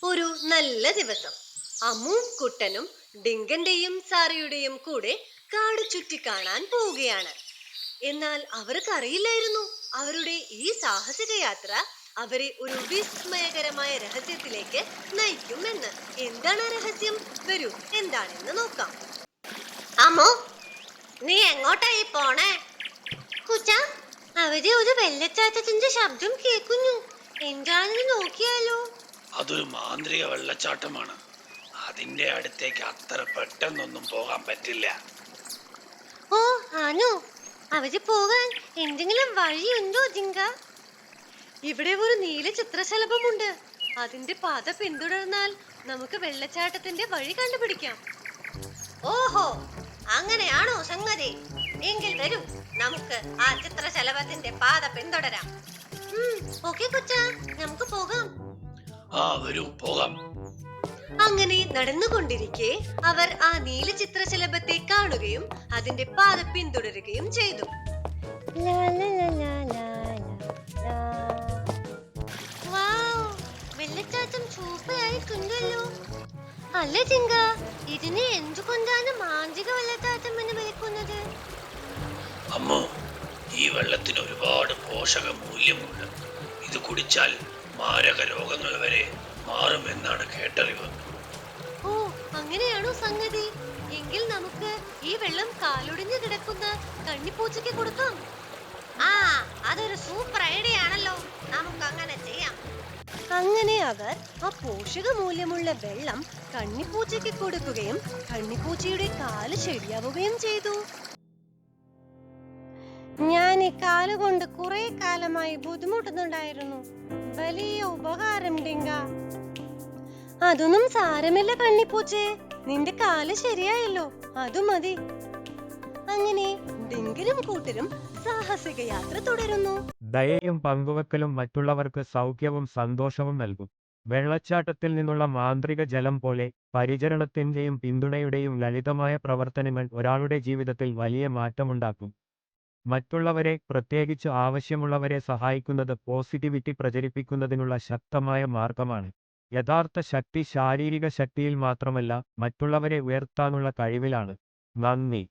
ഒരു നല്ല ദിവസം അമ്മുവും കുട്ടനും ഡിങ്കന്റെയും സാറയുടെയും കൂടെ കാട് ചുറ്റി കാണാൻ പോവുകയാണ്. എന്നാൽ അവർക്കറിയില്ലായിരുന്നു അവരുടെ ഈ സാഹസിക യാത്ര അവരെ ഒരു വിസ്മയകരമായ രഹസ്യത്തിലേക്ക് നയിക്കുമെന്ന്. എന്താണ് ആ രഹസ്യം? വരൂ, എന്താണെന്ന് നോക്കാം. അമ്മോ, നീ എങ്ങോട്ടായി പോണേ? കുച്ച, അവിടെ ഒരു വെള്ളച്ചാട്ടത്തിന്റെ ശബ്ദം കേൾക്കുന്നു. എന്താണെന്ന് നോക്കിയാലോ? അതൊരു മാന്ത്രിക വെള്ളച്ചാട്ടമാണ്. അതിന്റെ അടുത്തേക്ക് അത്ര പെട്ടെന്നൊന്നും പോകാൻ പറ്റില്ല. ഓ, ആണോ? അവിടെ പോകാൻ എന്തെങ്കിലും വഴിയുണ്ടോ ജിങ്ക? ഇവിടെ ഒരു നീല ചിത്രശലഭമുണ്ട്. അതിന്റെ പാത പിന്തുടർന്നാൽ നമുക്ക് വെള്ളച്ചാട്ടത്തിന്റെ വഴി കണ്ടുപിടിക്കാം. ഓഹോ, അങ്ങനെയാണോ സംഗതി? എങ്കിൽ വരൂ, നമുക്ക് ആ ചിത്രശലഭത്തിന്റെ പാത പിന്തുടരാം. ഓക്കേ കൊച്ച, നമുക്ക് പോകാം. വരൂ, പോകാം. അങ്ങനെ നടന്നുകൊണ്ടിരിക്കെ അവർ ആ നീല ചിത്രശലഭത്തെ കാണുകയും അതിന്റെ പാത പിന്തുടരുകയും ചെയ്തു. വെള്ളച്ചാട്ടം സൂപ്പറായിട്ടുണ്ടല്ലോ. അല്ല ചിങ്ക, ഇതിനെ എന്തുകൊണ്ടാണ് മാന്ത്രിക വെള്ളച്ചാട്ടം എന്ന് വിളിക്കുന്നത്? അമ്മോ, ഈ വെള്ളത്തിന് ഒരുപാട് പോഷക മൂല്യമുണ്ട്. ഇത് കുടിച്ചാൽ മാരക രോഗങ്ങൾ വരെ മാറുമെന്നാണ് കേട്ടറിവ്. ഓ, അങ്ങനെയാണോ സംഗതി? എങ്കിൽ നമുക്ക് ഈ വെള്ളം കാലൊടിഞ്ഞു കിടക്കുന്ന കണ്ണിപ്പൂച്ചയ്ക്ക് കൊടുക്കാം. അതൊരു സൂപ്പർ ഐഡിയ ആണല്ലോ. നമുക്ക് അങ്ങനെ ചെയ്യാം. അങ്ങനെ അവർ ആ പോഷക മൂല്യമുള്ള വെള്ളം കണ്ണിപ്പൂച്ചയ്ക്ക് കൊടുക്കുകയും കണ്ണിപ്പൂച്ചയുടെ കാല് ശരിയാവുകയും ചെയ്തു. ഞാൻ ഈ കാലുകൊണ്ട് കുറെ കാലമായി ബുദ്ധിമുട്ടുന്നുണ്ടായിരുന്നു. വലിയ ഉപകാരം ഡിങ്ക. അതൊന്നും സാരമില്ല കണ്ണിപ്പൂച്ചേ, നിന്റെ കാല് ശരിയായല്ലോ, അത് മതി. അങ്ങനെ ഡിങ്കനും കൂട്ടരും സാഹസിക യാത്ര തുടരുന്നു. ദയയും പങ്കുവെക്കലും മറ്റുള്ളവർക്ക് സൗഖ്യവും സന്തോഷവും നൽകും. വെള്ളച്ചാട്ടത്തിൽ നിന്നുള്ള മാന്ത്രിക ജലം പോലെ പരിചരണത്തിന്റെയും പിന്തുണയുടെയും ലളിതമായ പ്രവർത്തനങ്ങൾ ഒരാളുടെ ജീവിതത്തിൽ വലിയ മാറ്റമുണ്ടാക്കും. മറ്റുള്ളവരെ, പ്രത്യേകിച്ച് ആവശ്യമുള്ളവരെ സഹായിക്കുന്നത് പോസിറ്റിവിറ്റി പ്രചരിപ്പിക്കുന്നതിനുള്ള ശക്തമായ മാർഗമാണ്. യഥാർത്ഥ ശക്തി ശാരീരിക ശക്തിയിൽ മാത്രമല്ല, മറ്റുള്ളവരെ ഉയർത്താനുള്ള കഴിവിലാണ്. നന്ദി.